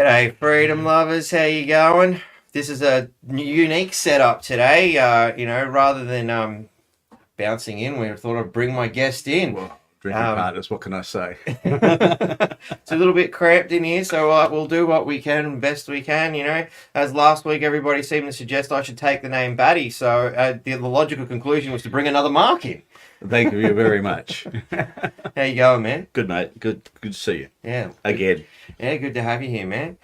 G'day, freedom lovers. How you going? This is a unique setup today. Rather than bouncing in, we thought I'd bring my guest in. Well, drinking partners, what can I say? It's a little bit cramped in here, so we'll do what we can, best we can. As last week everybody seemed to suggest I should take the name Batty, so the logical conclusion was to bring another Mark in. Thank you very much. How you going, man? Good, mate. Good to see you. Yeah. Again. Yeah, good to have you here, man.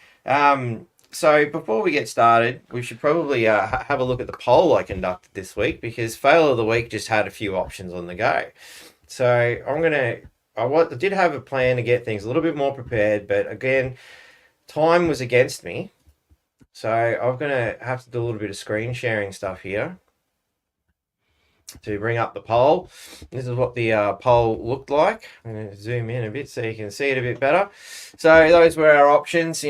So before we get started, we should probably have a look at the poll I conducted this week, because Fail of the Week just had a few options on the go. So I did have a plan to get things a little bit more prepared, but again, time was against me. So I'm going to have to do a little bit of screen sharing stuff here to bring up the poll. This is what the poll looked like. I'm going to zoom in a bit so you can see it a bit better. So those were our options.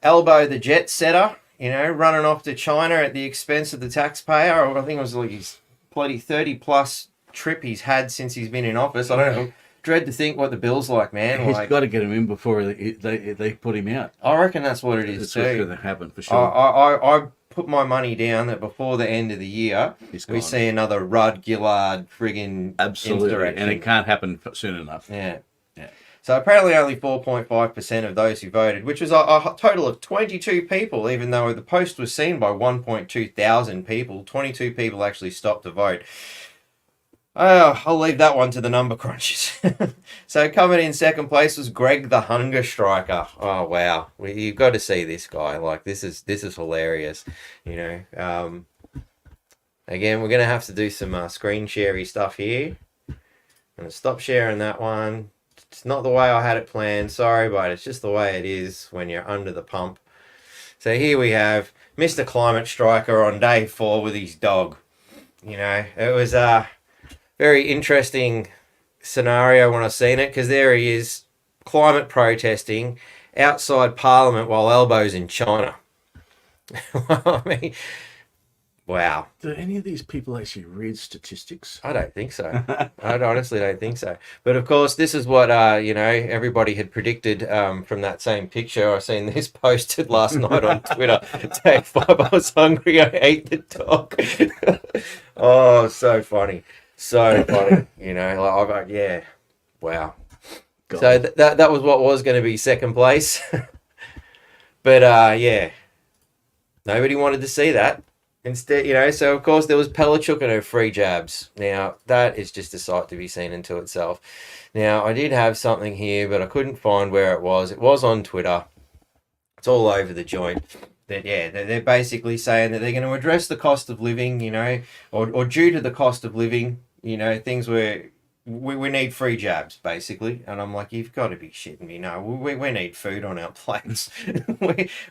Elbow the jet setter, running off to China at the expense of the taxpayer. I think it was like his bloody 30 plus trip he's had since he's been in office. I don't know. Dread to think what the bill's like, man. He's got to get him in before they put him out. I reckon that's what it is That's too. what's going to happen for sure. I put my money down that before the end of the year, we see another Rudd Gillard friggin' absolutely, insurrection. and it can't happen soon enough. Yeah. So apparently only 4.5% of those who voted, which was a total of 22 people, even though the post was seen by 1.2 thousand people. 22 people actually stopped to vote. I'll leave that one to the number crunchers. So coming in second place was Greg the Hunger Striker. Oh wow, you've got to see this guy. Like this is hilarious. Again, we're gonna have to do some screen sharey stuff here. I'm gonna stop sharing that one. It's not the way I had it planned. Sorry, but it's just the way it is when you're under the pump. So here we have Mr. Climate Striker on day 4 with his dog. It was very interesting scenario when I seen it, because there he is, climate protesting outside Parliament while elbows in China. I mean, wow. Do any of these people actually read statistics? I don't think so. I honestly don't think so. But of course, this is what everybody had predicted from that same picture. I seen this posted last night on Twitter. Day 5, I was hungry. I ate the dog. Oh, so funny. So funny, yeah, wow. God. So that was what was going to be second place, but yeah, nobody wanted to see that. Instead, so of course there was Pelachuk and her free jabs. Now that is just a sight to be seen into itself. Now I did have something here, but I couldn't find where it was. It was on Twitter. It's all over the joint. They're basically saying that they're going to address the cost of living, or due to the cost of living, things where we need free jabs, basically. And I'm like, you've got to be shitting me. No, we need food on our plates.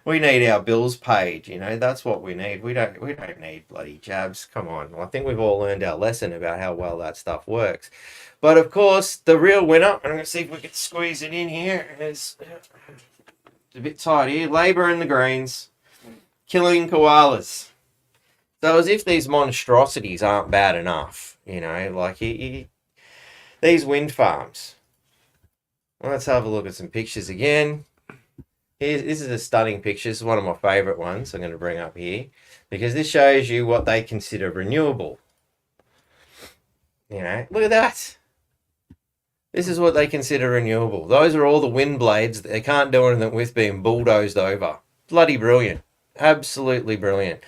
we need our bills paid. That's what we need. We don't need bloody jabs. Come on. I think we've all learned our lesson about how well that stuff works. But of course, the real winner, I'm going to see if we can squeeze it in here. It's a bit tight here. Labour and the Greens. Killing koalas. So as if these monstrosities aren't bad enough, like these wind farms. Well, let's have a look at some pictures again. This is a stunning picture. This is one of my favourite ones I'm going to bring up here, because this shows you what they consider renewable. Look at that. This is what they consider renewable. Those are all the wind blades that they can't do anything with being bulldozed over. Bloody brilliant. Absolutely brilliant.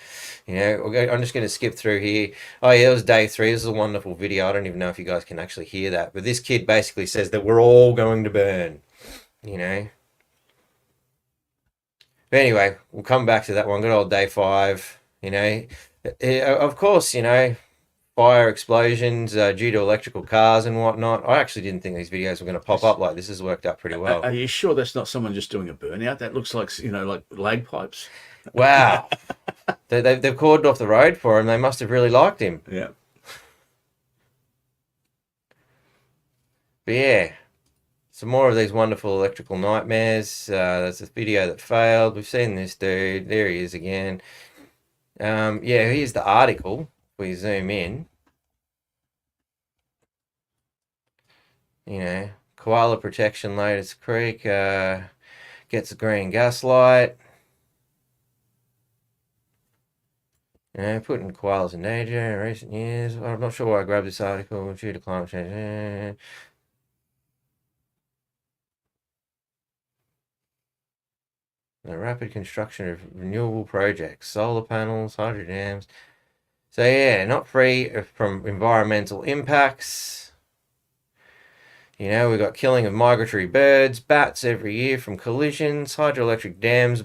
I'm just going to skip through here. Oh yeah, it was day 3. This is a wonderful video. I don't even know if you guys can actually hear that, but this kid basically says that we're all going to burn. But anyway, we'll come back to that one. Good old day 5. Of course, fire explosions due to electrical cars and whatnot. I actually didn't think these videos were going to pop up like this. Has worked out pretty well. Are you sure that's not someone just doing a burnout? That looks like, like lag pipes. Wow. They've cordoned off the road for him. They must have really liked him. Yeah. But yeah, some more of these wonderful electrical nightmares. That's a video that failed. We've seen this dude. There he is again. Here's the article. If we zoom in. Koala protection, Lotus Creek. Gets a green gaslight. Putting koalas in danger in recent years. I'm not sure why I grabbed this article due to climate change. The rapid construction of renewable projects, solar panels, hydro dams. So yeah, not free from environmental impacts. We've got killing of migratory birds, bats every year from collisions. Hydroelectric dams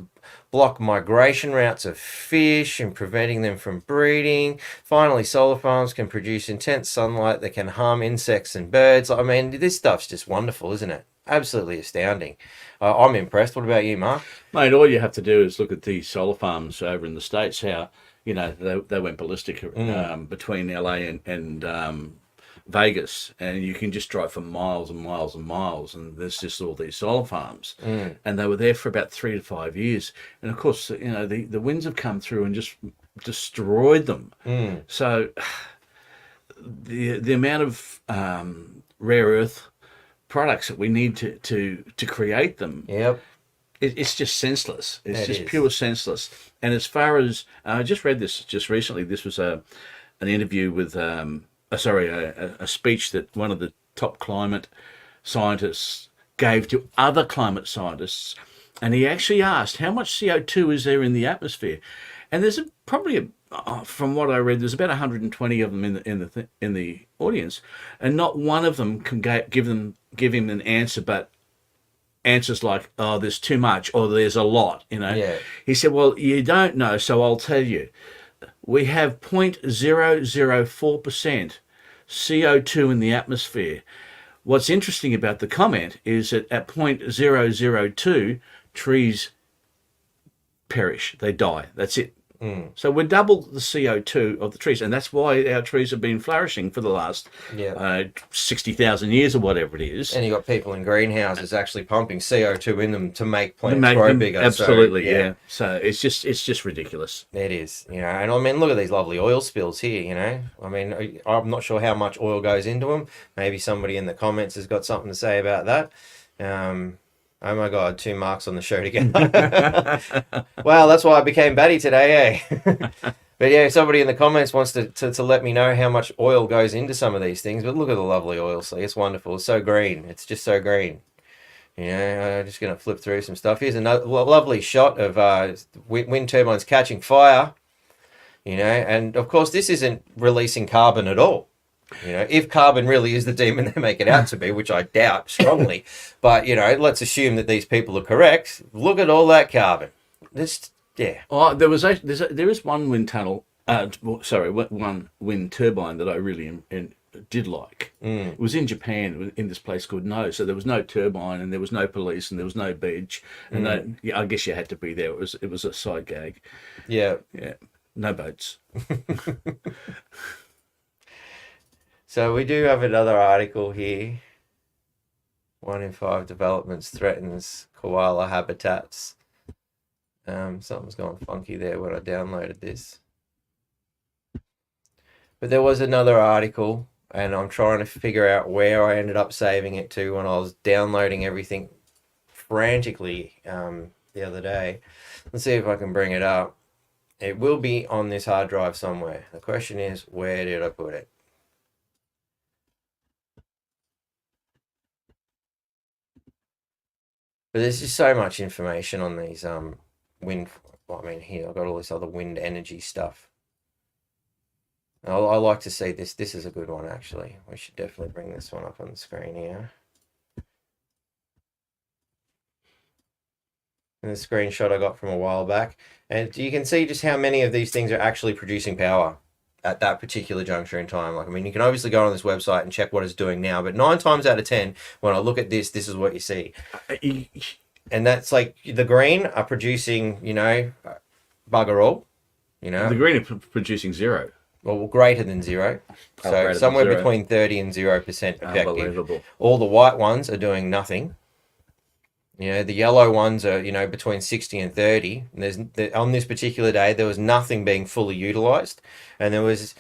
block migration routes of fish and preventing them from breeding. Finally, solar farms can produce intense sunlight that can harm insects and birds. I mean, this stuff's just wonderful, isn't it? Absolutely astounding. I'm impressed. What about you, Mark? Mate, all you have to do is look at the solar farms over in the States, how, they went ballistic between LA and Vegas, and you can just drive for miles and miles and miles, and there's just all these solar farms, and they were there for about 3 to 5 years, and of course, the winds have come through and just destroyed them. So the amount of rare earth products that we need to create them, Yep. it's just senseless. It's just is. pure senseless. And as far as I just read this just recently, this was an interview with a speech that one of the top climate scientists gave to other climate scientists, and he actually asked how much CO2 is there in the atmosphere, and there's probably from what I read, there's about 120 of them in the audience, and not one of them can give him an answer, but answers like, "Oh, there's too much," or "There's a lot." Yeah. He said, "Well, you don't know, so I'll tell you. We have 0.004% CO2 in the atmosphere. What's interesting about the comment is that at 0.002, trees perish. They die. That's it. So we're double the CO2 of the trees, and that's why our trees have been flourishing for the last 60,000 years or whatever it is. And you got people in greenhouses actually pumping CO2 in them to make plants grow bigger. Absolutely, yeah. So it's just ridiculous. It is, and I mean, look at these lovely oil spills here. I mean, I'm not sure how much oil goes into them. Maybe somebody in the comments has got something to say about that. Oh my God, 2 marks on the show together. Well, that's why I became batty today, eh? But yeah, if somebody in the comments wants to let me know how much oil goes into some of these things. But look at the lovely oil sea. It's wonderful. It's so green. It's just so green. I'm just going to flip through some stuff. Here's another lovely shot of wind turbines catching fire. And of course, this isn't releasing carbon at all. If carbon really is the demon they make it out to be, which I doubt strongly, but let's assume that these people are correct. Look at all that carbon. Oh, there is one wind tunnel. One wind turbine that I really did like. It was in Japan, in this place called No. So there was no turbine, and there was no police, and there was no beach, and I guess you had to be there. It was a side gag. Yeah. No boats. So we do have another article here. 1 in 5 developments threatens koala habitats. Something's gone funky there when I downloaded this. But there was another article, and I'm trying to figure out where I ended up saving it to when I was downloading everything frantically the other day. Let's see if I can bring it up. It will be on this hard drive somewhere. The question is, where did I put it? But there's just so much information on these wind. Well, I mean, here I've got all this other wind energy stuff. I like to see this. This is a good one, actually. We should definitely bring this one up on the screen here. And the screenshot I got from a while back. And you can see just how many of these things are actually producing power at that particular juncture in time. Like, I mean, you can obviously go on this website and check what it's doing now, but 9 times out of 10, when I look at this, this is what you see. And that's like the green are producing, bugger all. The green are producing zero. Well, greater than zero. So somewhere between 30 and 0% effective. Unbelievable. All the white ones are doing nothing. The yellow ones are, between 60 and 30. And on this particular day, there was nothing being fully utilized. And there was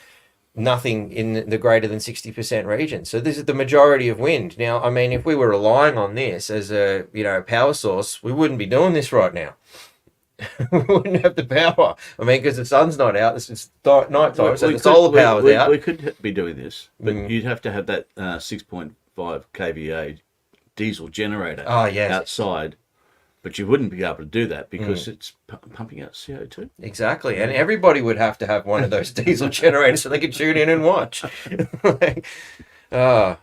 nothing in the greater than 60% region. So this is the majority of wind. Now, I mean, if we were relying on this as a, power source, we wouldn't be doing this right now. We wouldn't have the power. I mean, because the sun's not out. It's night time, so the solar power's out. We could be doing this, but you'd have to have that 6.5 kVA diesel generator outside. But you wouldn't be able to do that because it's pumping out CO2. Exactly. And everybody would have to have one of those diesel generators so they could tune in and watch. Yeah.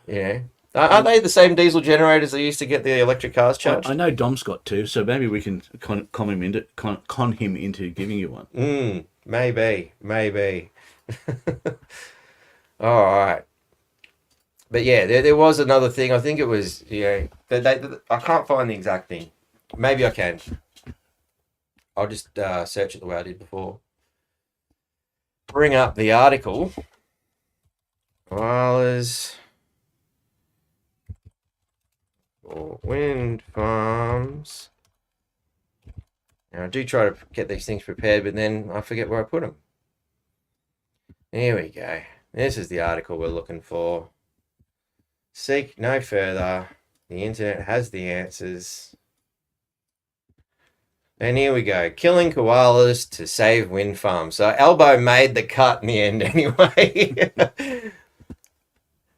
Aren't they the same diesel generators they used to get the electric cars charged? I know Dom's got two, so maybe we can con him into giving you one. Maybe. All right. But yeah, there was another thing. I think it was, I can't find the exact thing. Maybe I can. I'll just search it the way I did before. Bring up the article. Koalas or wind farms. Now I do try to get these things prepared, but then I forget where I put them. Here we go. This is the article we're looking for. Seek no further. The internet has the answers. And here we go. Killing koalas to save wind farms. So Elbow made the cut in the end anyway.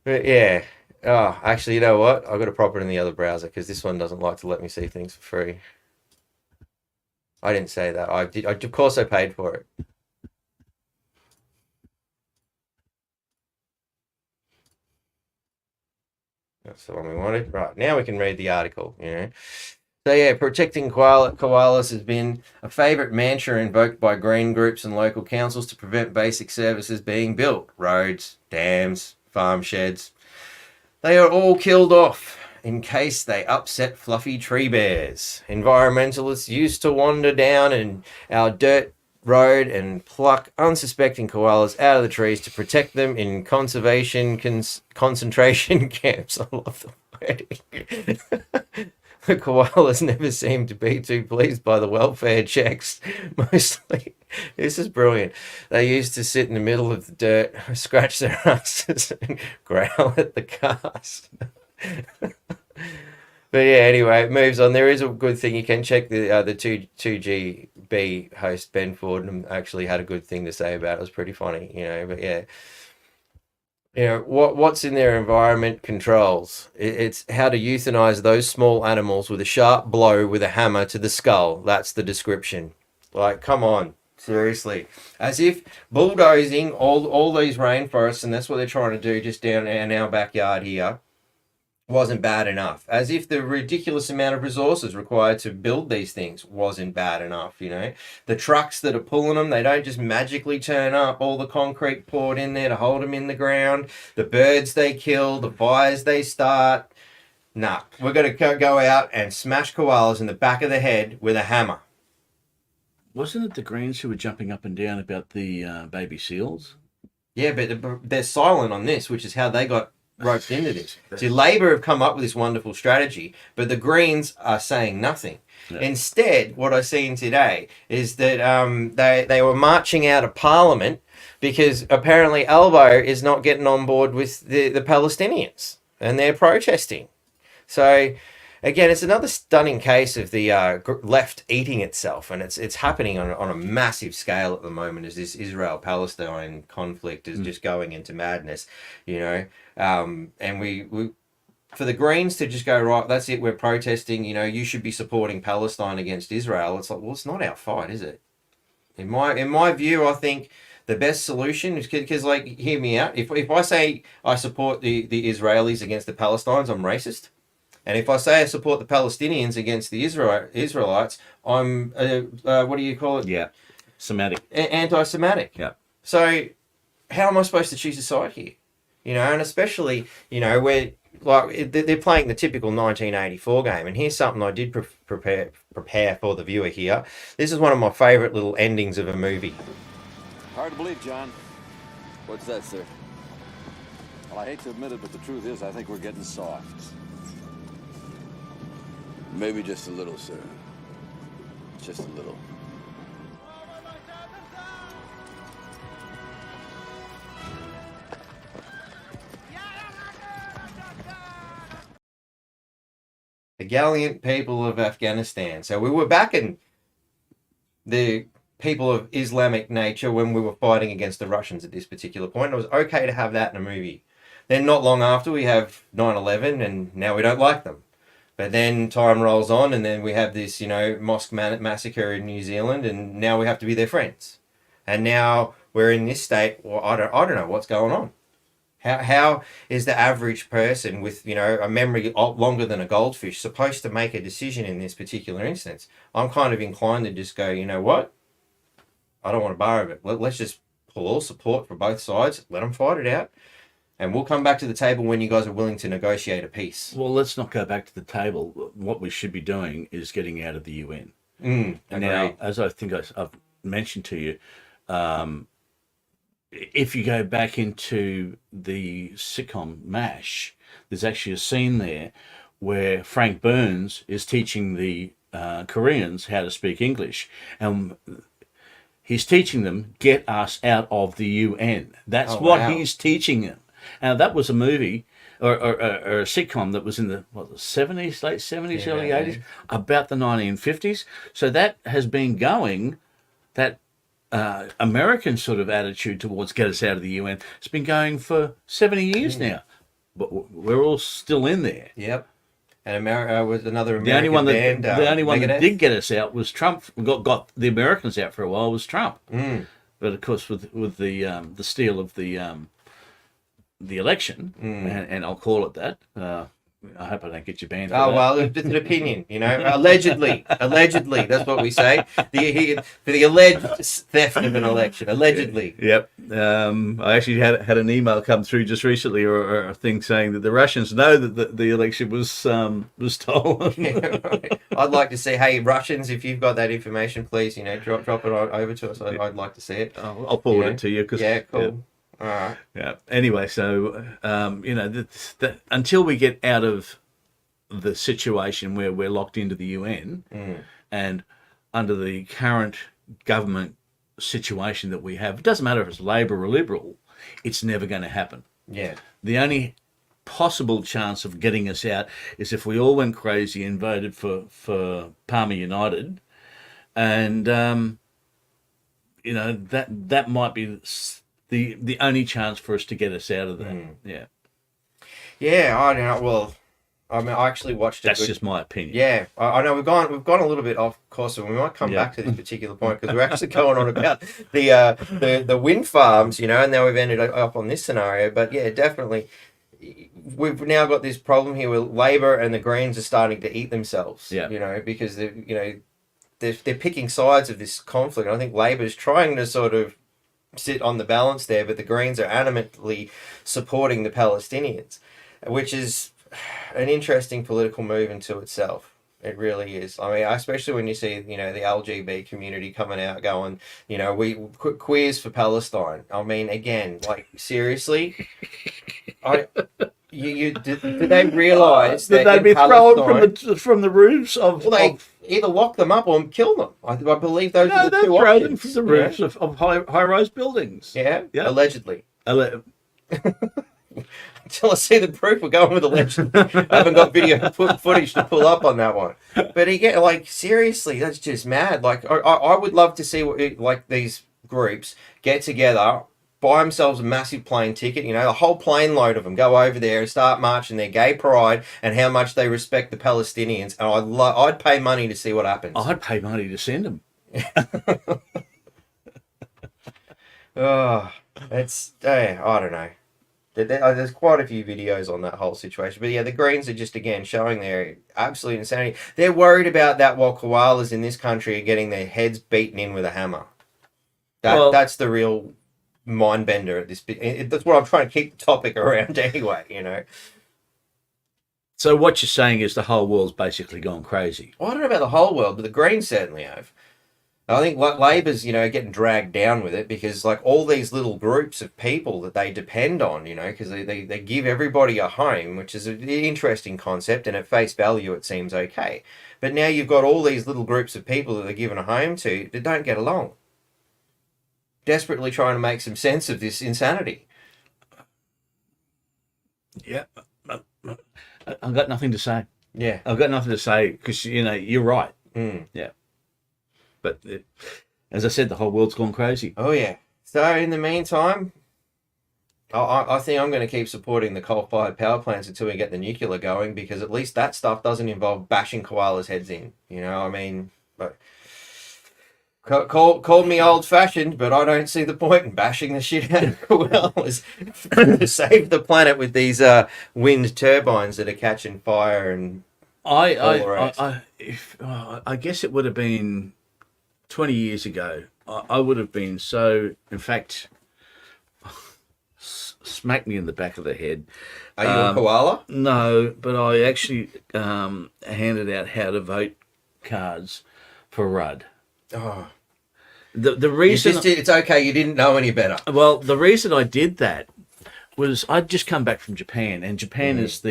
But yeah. Oh, actually, you know what? I've got to prop it in the other browser because this one doesn't like to let me see things for free. I didn't say that. I did. Of course I paid for it. That's the one we wanted. Right, now we can read the article, So yeah, protecting koalas has been a favourite mantra invoked by green groups and local councils to prevent basic services being built. Roads, dams, farm sheds. They are all killed off in case they upset fluffy tree bears. Environmentalists used to wander down our dirt road and pluck unsuspecting koalas out of the trees to protect them in conservation concentration camps. I love the wording. The koalas never seem to be too pleased by the welfare checks. Mostly, this is brilliant. They used to sit in the middle of the dirt, scratch their asses, and growl at the cars. But yeah, anyway, it moves on. There is a good thing. You can check the 2GB host Ben Ford actually had a good thing to say about it. It was pretty funny, But yeah. What's in their environment controls. It's how to euthanize those small animals with a sharp blow with a hammer to the skull. That's the description. Like, come on, seriously. As if bulldozing all these rainforests, and that's what they're trying to do just down in our backyard here, wasn't bad enough. As if the ridiculous amount of resources required to build these things wasn't bad enough, The trucks that are pulling them, they don't just magically turn up, all the concrete poured in there to hold them in the ground, the birds they kill, the fires they start. Nah, we're going to go out and smash koalas in the back of the head with a hammer. Wasn't it the Greens who were jumping up and down about the baby seals? Yeah, but they're silent on this, which is how they got roped into this. See, Labor have come up with this wonderful strategy, but the Greens are saying nothing. Yeah. Instead, what I've seen today is that they were marching out of Parliament because apparently Albo is not getting on board with the Palestinians, and they're protesting. So, again, it's another stunning case of the left eating itself, and it's happening on a massive scale at the moment as this Israel-Palestine conflict is just going into madness, and we for the Greens to just go, right, that's it, we're protesting, you should be supporting Palestine against Israel. It's like, well, it's not our fight, is it? In my view, I think the best solution is because, like, hear me out. If I say I support the Israelis against the Palestinians, I'm racist. And if I say I support the Palestinians against the Israelites, I'm, what do you call it? Yeah, Semitic. Anti-Semitic. Yeah. So how am I supposed to choose a side here? And especially, where, like, they're playing the typical 1984 game. And here's something I did prepare for the viewer here. This is one of my favourite little endings of a movie. Hard to believe, John. What's that, sir? Well, I hate to admit it, but the truth is I think we're getting soft. Maybe just a little, sir. Just a little. the gallant people of Afghanistan. So we were backing the people of Islamic nature when we were fighting against the Russians at this particular point. It was okay to have that in a movie. Then not long after, we have 9/11, and now we don't like them. But then time rolls on, and then we have this, mosque massacre in New Zealand, and now we have to be their friends. And now we're in this state. Well, I don't know what's going on. How is the average person with, a memory longer than a goldfish supposed to make a decision in this particular instance? I'm kind of inclined to just go, you know what? I don't want to borrow it. Let's just pull all support for both sides. Let them fight it out. And we'll come back to the table when you guys are willing to negotiate a peace. Well, let's not go back to the table. What we should be doing is getting out of the UN. Now, as I think I've mentioned to you, if you go back into the sitcom MASH, there's actually a scene there where Frank Burns is teaching the Koreans how to speak English. And he's teaching them, get us out of the UN. That's what he's teaching them. Now, that was a movie or a sitcom that was in the 70s, late 70s, early 80s, about the 1950s. So that has been going, that American sort of attitude towards get us out of the UN, it's been going for 70 years now. But we're all still in there. Yep. And America was another American band. The only one that did get us out was Trump. Got the Americans out for a while was Trump. But of course, with the steal of the election, and I'll call it that. I hope I don't get you banned for that. Well, it's an opinion, allegedly, that's what we say. The alleged theft of an election, allegedly. Yep. I actually had an email come through just recently, or a thing saying that the Russians know that the election was stolen. Yeah, right. I'd like to see, hey, Russians, if you've got that information, please, drop it over to us. I'd like to see it. I'll forward it to you. Yeah, cool. Yeah. All right. Yeah. Anyway, so until we get out of the situation where we're locked into the UN, and under the current government situation that we have, it doesn't matter if it's Labor or Liberal, it's never going to happen. Yeah. The only possible chance of getting us out is if we all went crazy and voted for Palmer United, and that might be the only chance for us to get us out of that. Yeah, I don't know. Well, I mean, I actually watched it. That's just my opinion. Yeah, I know we've gone a little bit off course, and we might come back to this particular point because we're actually going on about the wind farms, and now we've ended up on this scenario. But yeah, definitely, we've now got this problem here where Labor and the Greens are starting to eat themselves. Yeah. Because they're picking sides of this conflict. And I think Labor's trying to sort of sit on the balance there, but the Greens are adamantly supporting the Palestinians, which is an interesting political move into itself. It really is. I mean, especially when you see, the LGBT community coming out going, we queers for Palestine. I mean, again, like, seriously? Did they realise that they'd be thrown from the roofs of... Well, they either lock them up or kill them. I believe those are the two options. throw them from the roofs of high-rise buildings. Yeah? Allegedly. Until I see the proof, we're going with allegedly. I haven't got video footage to pull up on that one. But again, like, seriously, that's just mad. Like, I would love to see these groups get together, buy themselves a massive plane ticket, the whole plane load of them, go over there and start marching their gay pride and how much they respect the Palestinians. And I'd pay money to see what happens. I'd pay money to send them. I don't know. There's quite a few videos on that whole situation. But yeah, the Greens are just, again, showing their absolute insanity. They're worried about that while koalas in this country are getting their heads beaten in with a hammer. That's the real mind bender at this bit. That's what I'm trying to keep the topic around anyway, So what you're saying is the whole world's basically gone crazy. Well, I don't know about the whole world, but the Greens certainly have. I think Labor's, getting dragged down with it because, like, all these little groups of people that they depend on, because they give everybody a home, which is an interesting concept, and at face value it seems okay. But now you've got all these little groups of people that they're given a home to that don't get along. Desperately trying to make some sense of this insanity. Yeah. I've got nothing to say. Yeah. I've got nothing to say because you're right. Mm. Yeah, but as I said, the whole world's gone crazy. Oh yeah. So in the meantime, I think I'm going to keep supporting the coal-fired power plants until we get the nuclear going, because at least that stuff doesn't involve bashing koalas' heads in. I mean, but call me old-fashioned, but I don't see the point in bashing the shit out of koalas to save the planet with these wind turbines that are catching fire and all the rest. I guess it would have been 20 years ago. I would have been so. In fact, smack me in the back of the head. Are you a koala? No, but I actually handed out how to vote cards for Rudd. Oh, The reason it's okay. You didn't know any better. well, the reason I did that was I'd just come back from Japan, and Japan is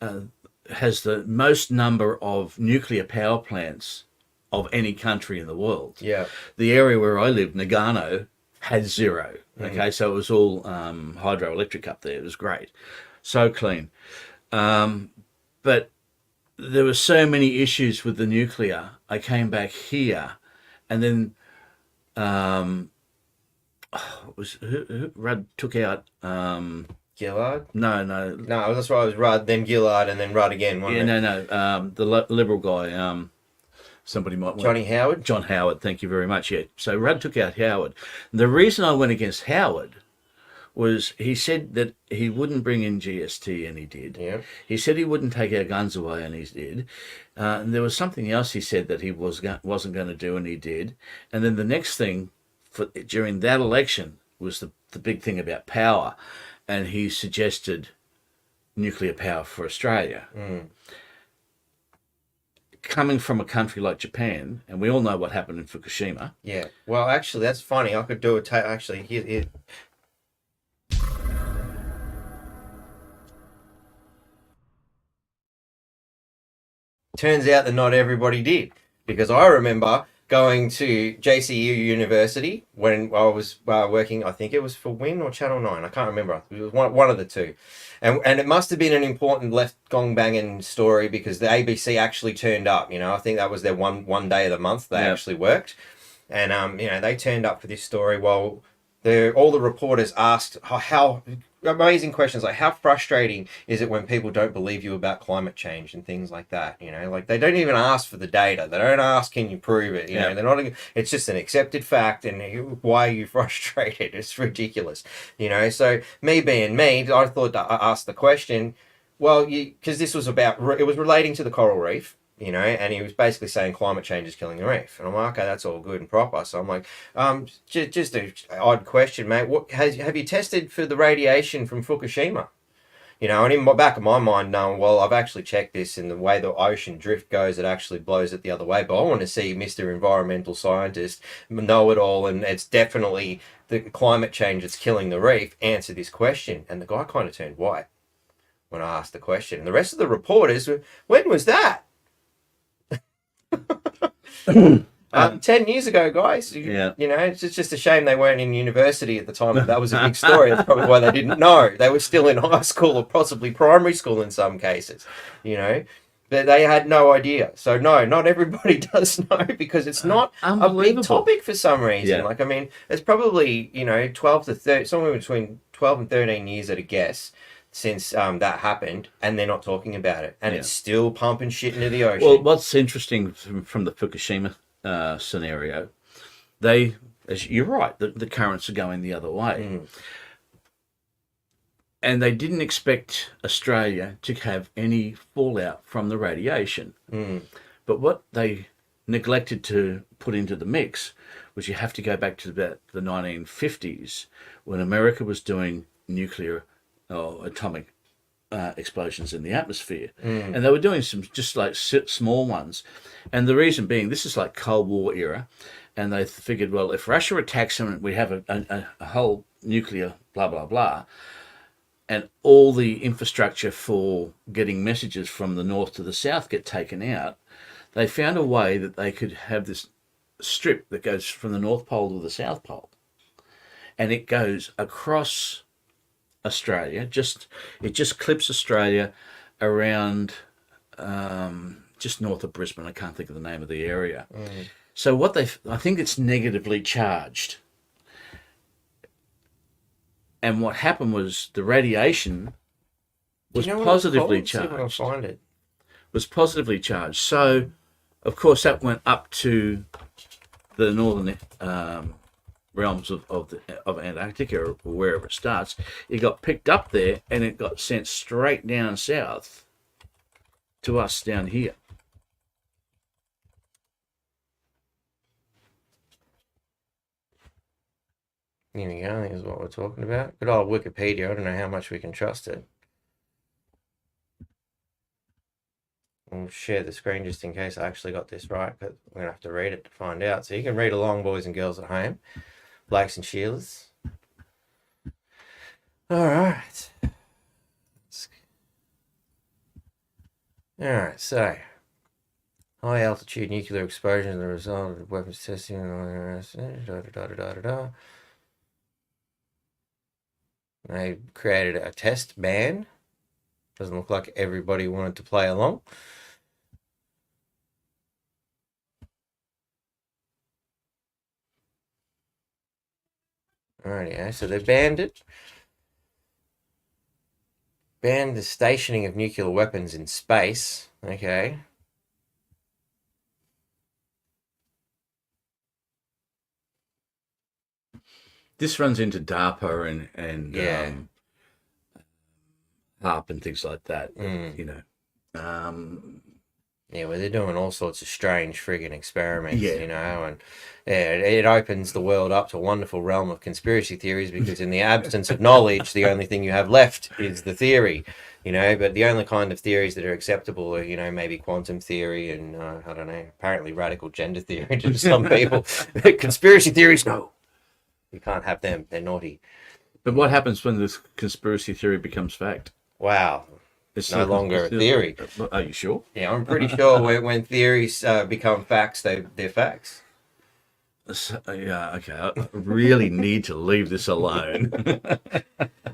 has the most number of nuclear power plants of any country in the world. Yeah. The area where I lived, Nagano, had zero. Okay, so it was all hydroelectric up there. It was great, so clean. But there were so many issues with the nuclear. I came back here, and then Rudd took out. Gillard? No, That's right. It was Rudd, then Gillard, and then Rudd again. yeah, no. The Liberal guy. Somebody might want Johnny Howard? John Howard, thank you very much. Yeah. So Rudd took out Howard. The reason I went against Howard was he said that he wouldn't bring in GST, and he did. Yeah. He said he wouldn't take our guns away, and he did. And there was something else he said that he wasn't going to do, and he did. And then the next thing during that election was the big thing about power, and he suggested nuclear power for Australia. Coming from a country like Japan, and we all know what happened in Fukushima. Yeah. Well, actually, that's funny. I could do a actually. Here. Turns out that not everybody did, because I remember going to JCU University when I was working. I think it was for Win or Channel 9. I can't remember. It was one of the two. And it must have been an important left gong banging story, because the ABC actually turned up. I think that was their one day of the month they actually worked, and they turned up for this story. Well, all the reporters asked how amazing questions, like how frustrating is it when people don't believe you about climate change and things like that. Like they don't even ask for the data. They don't ask, can you prove it? They're not. It's just an accepted fact, and why are you frustrated? It's ridiculous. So me being me, I thought I asked the question. Well, because this was it was relating to the coral reef. And he was basically saying climate change is killing the reef. And I'm like, okay, that's all good and proper. So I'm like, just an odd question, mate. Have you tested for the radiation from Fukushima? And in the back of my mind, well, I've actually checked this, and the way the ocean drift goes, it actually blows it the other way. But I want to see Mr. Environmental Scientist, know it all, and it's definitely the climate change that's killing the reef, answer this question. And the guy kind of turned white when I asked the question. And the rest of the reporters were, when was that? 10 years ago, guys. It's just a shame they weren't in university at the time. That was a big story. That's probably why they didn't know. They were still in high school or possibly primary school in some cases. But they had no idea. So no, not everybody does know, because it's not a big topic for some reason. Yeah. It's probably 12 to 13, somewhere between 12 and 13 years at a guess since that happened, and they're not talking about it, and it's still pumping shit into the ocean. Well, what's interesting from the Fukushima scenario, you're right, the currents are going the other way, and they didn't expect Australia to have any fallout from the radiation. But what they neglected to put into the mix was you have to go back to about the 1950s, when America was doing nuclear atomic explosions in the atmosphere, and they were doing some just like small ones, and the reason being, this is like Cold War era, and they figured, well, if Russia attacks them, we have a whole nuclear blah blah blah, and all the infrastructure for getting messages from the north to the south get taken out. They found a way that they could have this strip that goes from the North Pole to the South Pole, and it goes across Australia. It just clips Australia around just north of Brisbane. I can't think of the name of the area. Mm. So I think it's negatively charged. And what happened was the radiation was Do you know what positively it's called? See if I can charged. find it. Was positively charged. So, of course, that went up to the northern realms of Antarctica, or wherever it starts. It got picked up there, and it got sent straight down south to us down here. Here we go. I think is what we're talking about. Good old Wikipedia. I don't know how much we can trust it. I'll share the screen just in case I actually got this right, but we're gonna have to read it to find out. So you can read along, boys and girls at home, Blakes and Sheilas. All right. All right. So high altitude nuclear explosion as a result of weapons testing. They created a test ban. Doesn't look like everybody wanted to play along. Alrighty, so they banned it. Banned the stationing of nuclear weapons in space. Okay. This runs into DARPA and Yeah. HARP and things like that. Mm. You know, Yeah, well, they're doing all sorts of strange friggin' experiments, Yeah. you know, and yeah, it opens the world up to a wonderful realm of conspiracy theories because in the absence of knowledge, the only thing you have left is the theory, you know, but the only kind of theories that are acceptable are, you know, maybe quantum theory and, I don't know, apparently radical gender theory to some people. Conspiracy theories, no. You can't have them. They're naughty. but what happens when this conspiracy theory becomes fact? Wow. It's No longer a theory. Are you sure? Yeah, I'm pretty sure when theories become facts, they're facts. Yeah, okay. I really need to leave this alone.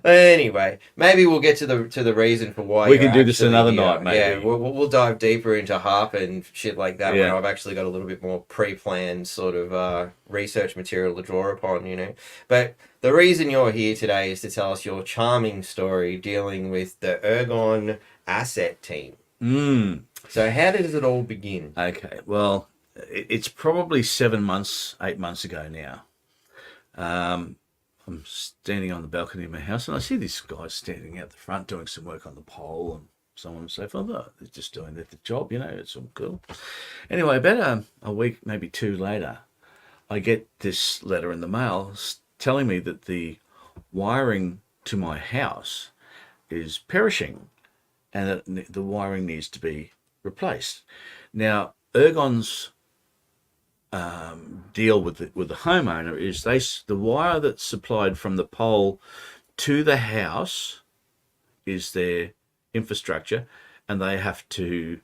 Anyway, maybe we'll get to the reason for why We you're can do this actually another here. night, maybe. Yeah, we'll dive deeper into HARP and shit like that when Yeah. I've actually got a little bit more pre-planned sort of research material to draw upon, you know. But the reason you're here today is to tell us your charming story dealing with the Ergon Asset Team. Mm. So how does it all begin? Okay, well, it's probably 7 months, 8 months ago now. I'm standing on the balcony of my house and I see this guy standing out the front doing some work on the pole and so on and so forth. Oh, they're just doing the job, you know, it's all cool. Anyway, about a week, maybe two later, I get this letter in the mail telling me that the wiring to my house is perishing and that the wiring needs to be replaced. Now, Ergon's deal with the homeowner is the wire that's supplied from the pole to the house is their infrastructure, and they have to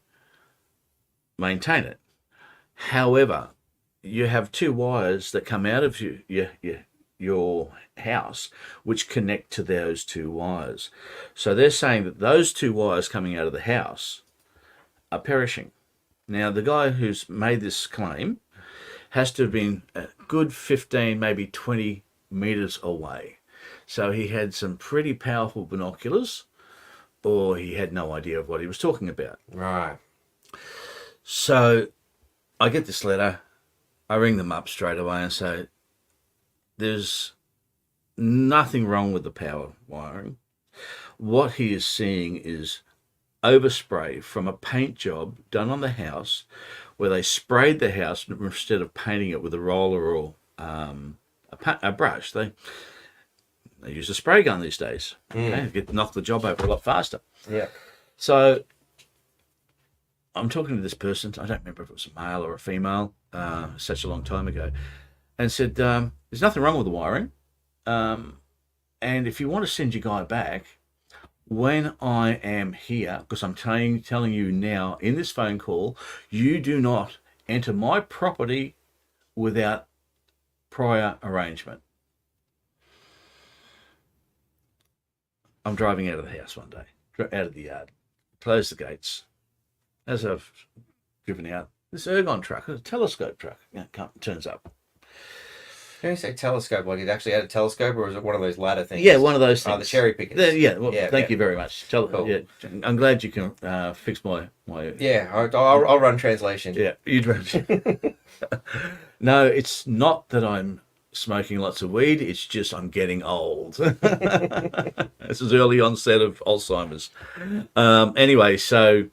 maintain it. However, you have two wires that come out of your house which connect to those two wires. So they're saying that those two wires coming out of the house are perishing. Now, the guy who's made this claim has to have been a good 15, maybe 20 meters away. So he had some pretty powerful binoculars, or he had no idea of what he was talking about. Right. So I get this letter, I ring them up straight away and say, there's nothing wrong with the power wiring. What he is seeing is overspray from a paint job done on the house where they sprayed the house instead of painting it with a roller or a brush. They use a spray gun these days. Okay, knock the job over a lot faster. Yeah. So I'm talking to this person. I don't remember if it was a male or a female, such a long time ago, and said, there's nothing wrong with the wiring. And if you want to send your guy back, when I am here, because I'm telling you now in this phone call, you do not enter my property without prior arrangement. I'm driving out of the house one day, out of the yard, close the gates, as I've driven out, this Ergon truck, a telescope truck, turns up. When you say telescope, like it actually had a telescope, or is it one of those ladder things? Yeah, one of those things. Oh, the cherry pickers. Yeah, well, Yeah, thank yeah. you very much. Cool. Yeah, I'm glad you can fix my. Yeah, I'll run translation. Yeah, you'd run. No, it's not that I'm smoking lots of weed. It's just I'm getting old. This is early onset of Alzheimer's. Anyway, so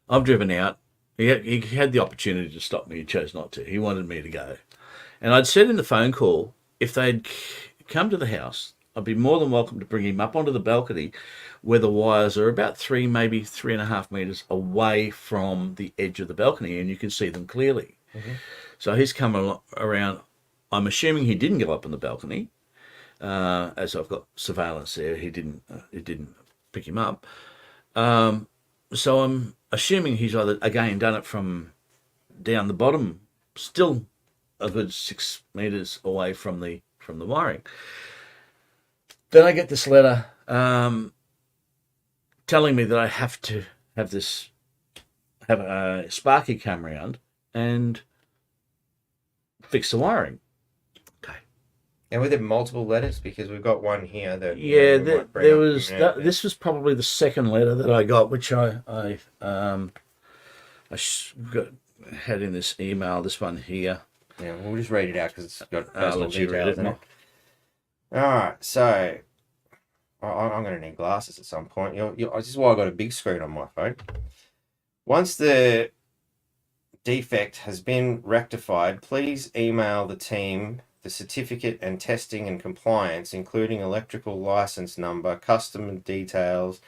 I've driven out. He had the opportunity to stop me. He chose not to. He wanted me to go. And I'd said in the phone call, if they'd come to the house, I'd be more than welcome to bring him up onto the balcony where the wires are about 3, maybe 3.5 meters away from the edge of the balcony and you can see them clearly. Mm-hmm. So he's come around. I'm assuming he didn't go up on the balcony, as I've got surveillance there. It didn't pick him up. So I'm assuming he's either, again, done it from down the bottom, still a good 6 meters away from the wiring. Then I get this letter telling me that I have to have a Sparky come round and fix the wiring. Okay. And were there multiple letters? Because we've got one here that there was. This was probably the second letter that I got, which I had in this email. This one here. Yeah, we'll just read it out because it's got personal let you read details in it. All right, so I'm going to need glasses at some point. This is why I got a big screen on my phone. Once the defect has been rectified, please email the team the certificate and testing and compliance, including electrical license number, customer details,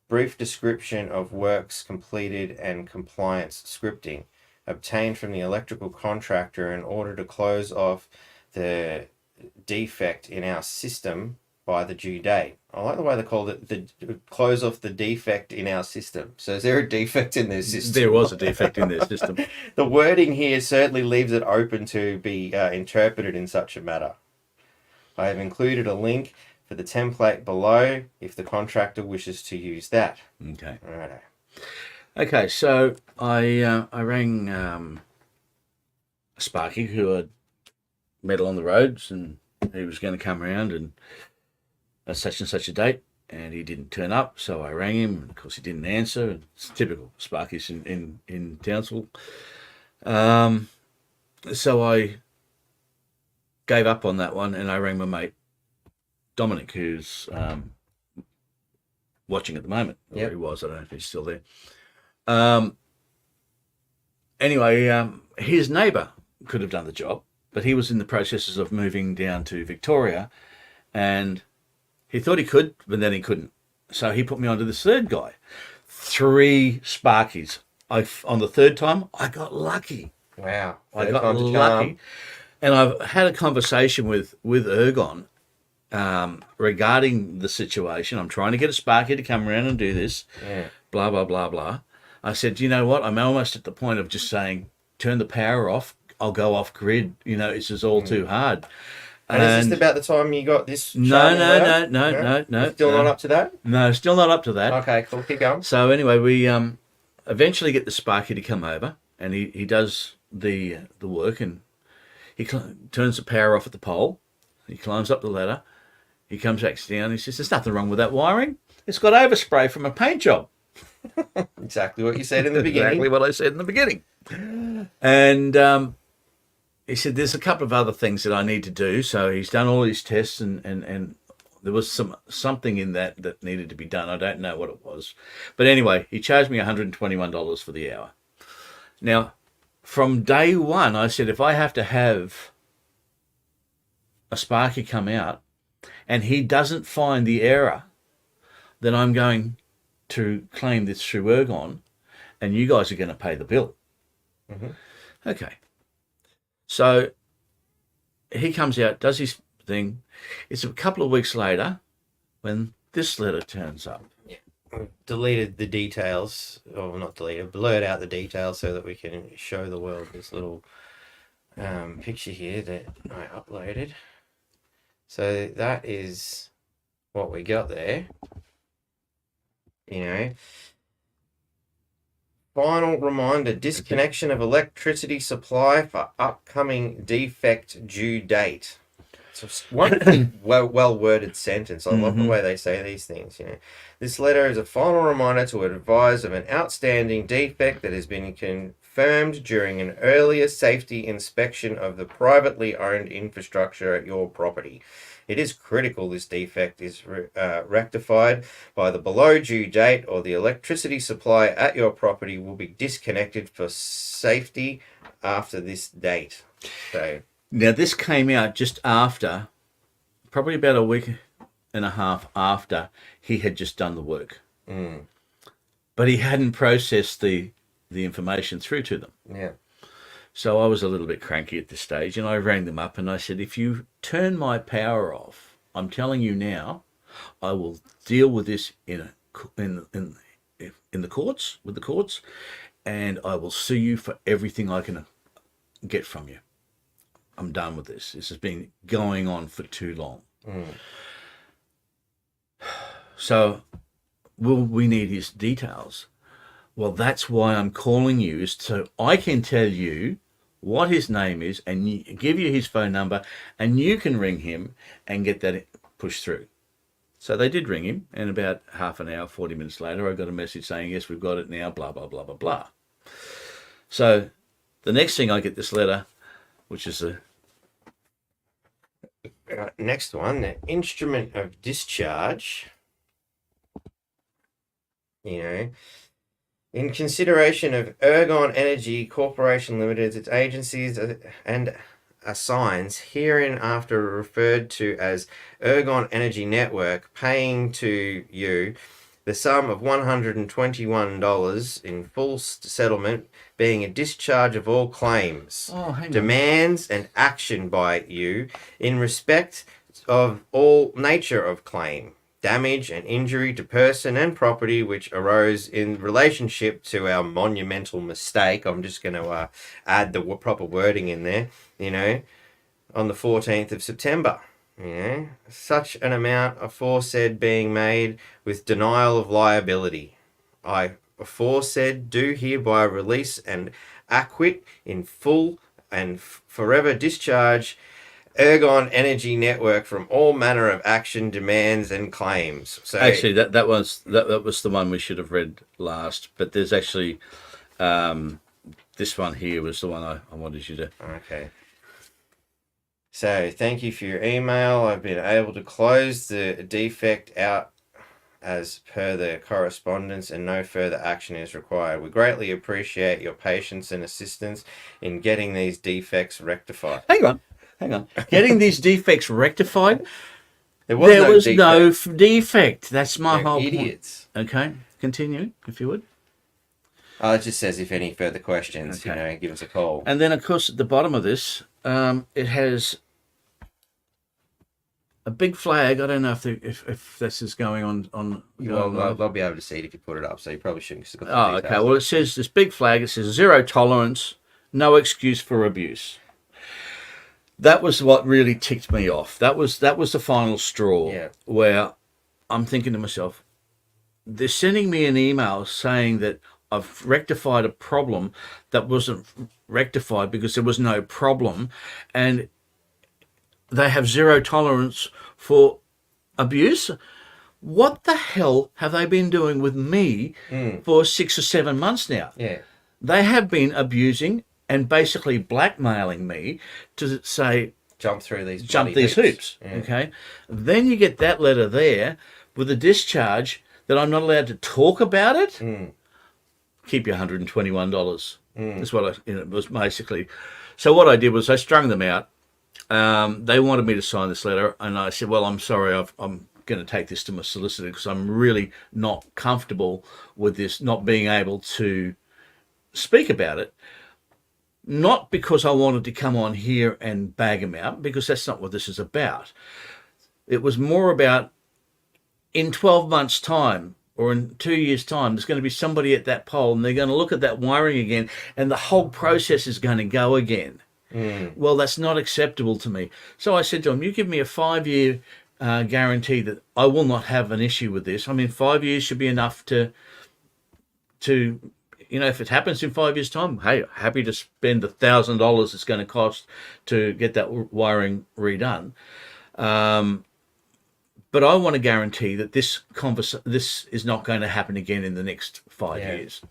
brief description of works completed, and compliance scripting obtained from the electrical contractor in order to close off the defect in our system by the due date. I like the way they called it, the close off the defect in our system. So is there a defect in their system? There was a defect in their system. The wording here certainly leaves it open to be interpreted in such a matter. I have included a link for the template below if the contractor wishes to use that. Okay. All right. Okay, so I rang Sparky, who had met on the roads, and he was going to come around and such and such a date, and he didn't turn up. So I rang him, and of course he didn't answer. It's typical Sparky's in Townsville. So I gave up on that one, and I rang my mate Dominic, who's watching at the moment. Or he was. I don't know if he's still there. Anyway, his neighbour could have done the job, but he was in the processes of moving down to Victoria, and he thought he could, but then he couldn't. So he put me onto this third guy. 3 Sparkies. On the third time, I got lucky. Wow. I got lucky. And I've had a conversation with Ergon regarding the situation. I'm trying to get a Sparky to come around and do this. Yeah. Blah, blah, blah, blah. I said, you know what? I'm almost at the point of just saying, turn the power off. I'll go off grid. You know, it's just all too hard. And is this about the time you got this? No. Still not up to that? No, still not up to that. Okay, cool. Keep going. So anyway, we eventually get the Sparky to come over, and he does the work, and he turns the power off at the pole. He climbs up the ladder. He comes back down. He says, "There's nothing wrong with that wiring. It's got overspray from a paint job." Exactly what you said in the beginning. Exactly what I said in the beginning. And he said, there's a couple of other things that I need to do. So he's done all these tests, and there was something in that needed to be done. I don't know what it was. But anyway, he charged me $121 for the hour. Now, from day one, I said, if I have to have a Sparky come out and he doesn't find the error, then I'm going to claim this through Ergon, and you guys are going to pay the bill. Mm-hmm. Okay. So he comes out, does his thing. It's a couple of weeks later when this letter turns up. Yeah. We've deleted the details, or not deleted, blurred out the details so that we can show the world this little picture here that I uploaded. So that is what we got there. You know, final reminder, disconnection of electricity supply for upcoming defect due date. It's a wonderfully well worded sentence. I love the way they say these things. This letter is a final reminder to advise of an outstanding defect that has been confirmed during an earlier safety inspection of the privately owned infrastructure at your property. It is critical this defect is rectified by the below due date, or the electricity supply at your property will be disconnected for safety after this date. So now this came out just after, probably about a week and a half after he had just done the work. But he hadn't processed the information through to them. Yeah. So I was a little bit cranky at this stage, and I rang them up and I said, if you turn my power off, I'm telling you now, I will deal with this in the courts, with the courts, and I will sue you for everything I can get from you. I'm done with this. This has been going on for too long. So will we need his details? Well, that's why I'm calling you, is so I can tell you what his name is and give you his phone number, and you can ring him and get that pushed through. So they did ring him, and about half an hour, 40 minutes later, I got a message saying, yes, we've got it now, blah, blah, blah, blah, blah. So the next thing, I get this letter, which is a... Next one, the instrument of discharge. In consideration of Ergon Energy Corporation Limited, its agencies and assigns hereinafter referred to as Ergon Energy Network, paying to you the sum of $121 in full settlement, being a discharge of all claims, demands, and action by you in respect of all nature of claim, damage and injury to person and property which arose in relationship to our monumental mistake. I'm just going to add the proper wording in there, on the 14th of September. Such an amount aforesaid being made with denial of liability. I aforesaid do hereby release and acquit in full and forever discharge Ergon Energy Network from all manner of action, demands, and claims. So actually, that was the one we should have read last. But there's actually this one here was the one I wanted you to. Okay. So thank you for your email. I've been able to close the defect out as per the correspondence, and no further action is required. We greatly appreciate your patience and assistance in getting these defects rectified. Hang on. Getting these defects rectified? There was no defect. That's my whole idiots. point. Okay, continue, if you would. It just says if any further questions, give us a call. And then, of course, at the bottom of this, it has a big flag. I don't know if this is going on. They'll be able to see it if you put it up, so you probably shouldn't. Okay. Well, it says this big flag. It says 0 tolerance, no excuse for abuse. That was what really ticked me off. That was the final straw, where I'm thinking to myself, they're sending me an email saying that I've rectified a problem that wasn't rectified because there was no problem, and they have 0 tolerance for abuse. What the hell have they been doing with me for 6 or 7 months now? Yeah. They have been abusing and basically blackmailing me to say, jump these hoops. Yeah. Okay. Then you get that letter there with a discharge that I'm not allowed to talk about it. Keep your $121. That's what it was basically. So what I did was I strung them out. They wanted me to sign this letter, and I said, well, I'm sorry, I'm going to take this to my solicitor because I'm really not comfortable with this, not being able to speak about it. Not because I wanted to come on here and bag him out, because that's not what this is about. It was more about, in 12 months' time or in 2 years' time, there's going to be somebody at that pole and they're going to look at that wiring again and the whole process is going to go again. Well, that's not acceptable to me. So I said to him, you give me a 5-year guarantee that I will not have an issue with this. I mean, 5 years should be enough to you know, if it happens in 5 years' time, hey, happy to spend $1,000 it's going to cost to get that wiring redone. But I want to guarantee that this is not going to happen again in the next 5 years.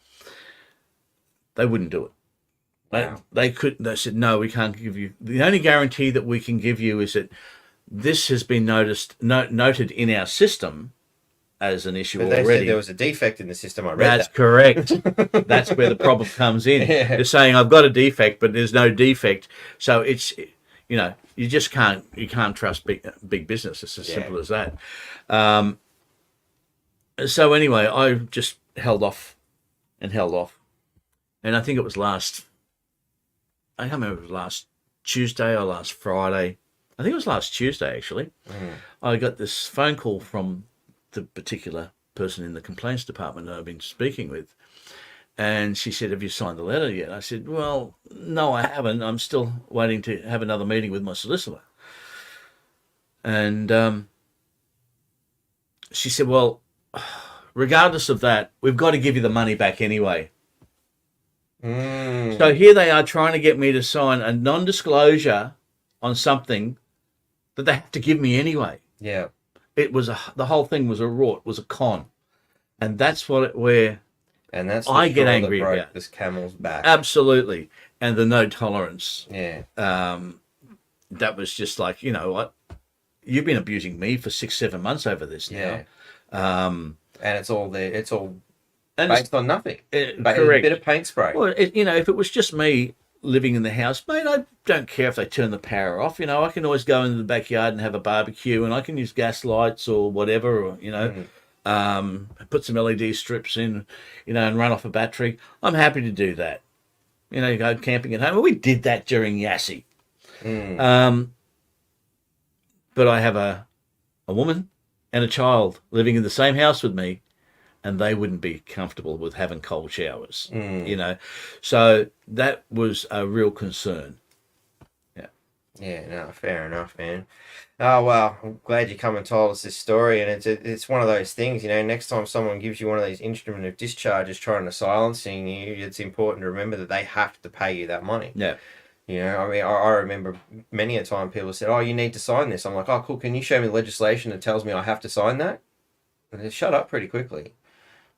They wouldn't do it. They said, no, we can't give you. The only guarantee that we can give you is that this has been noted in our system as an issue But they already. said there was a defect in the system. I read That's that. correct. That's where the problem comes in. Yeah. They're saying I've got a defect, but there's no defect. So it's, you know, you just can't trust big business. It's as simple as that. So anyway, I just held off, and I think it was I can't remember if it was last Tuesday or last Friday. I think it was last Tuesday actually. I got this phone call from the particular person in the complaints department that I've been speaking with. And she said, have you signed the letter yet? I said, well, no, I haven't. I'm still waiting to have another meeting with my solicitor. And she said, well, regardless of that, we've got to give you the money back anyway. So here they are trying to get me to sign a non-disclosure on something that they have to give me anyway. Yeah. It was the whole thing was a rort, was a con. And that's where And that's I get straw that angry broke about this camel's back. Absolutely. And the no tolerance. Yeah. That was just like, you know what? You've been abusing me for 6-7 months over this now. And it's all there. It's all And based on nothing. correct. A bit of paint spray. Well, you know, if it was just me living in the house, mate, I don't care if they turn the power off. You know, I can always go into the backyard and have a barbecue, and I can use gas lights or whatever, or, you know, put some LED strips in, you know, and run off a battery. I'm happy to do that. You know, you go camping at home. Well, we did that during Yassi. But I have a woman and a child living in the same house with me, and they wouldn't be comfortable with having cold showers, you know. So that was a real concern. Yeah, no, fair enough, man. Oh, well, I'm glad you come and told us this story, and it's one of those things, you know, next time someone gives you one of these instrument of discharges trying to silencing you, it's important to remember that they have to pay you that money. Yeah. You know, I mean, I remember many a time people said, oh, you need to sign this. I'm like, oh, cool, can you show me legislation that tells me I have to sign that? And they shut up pretty quickly.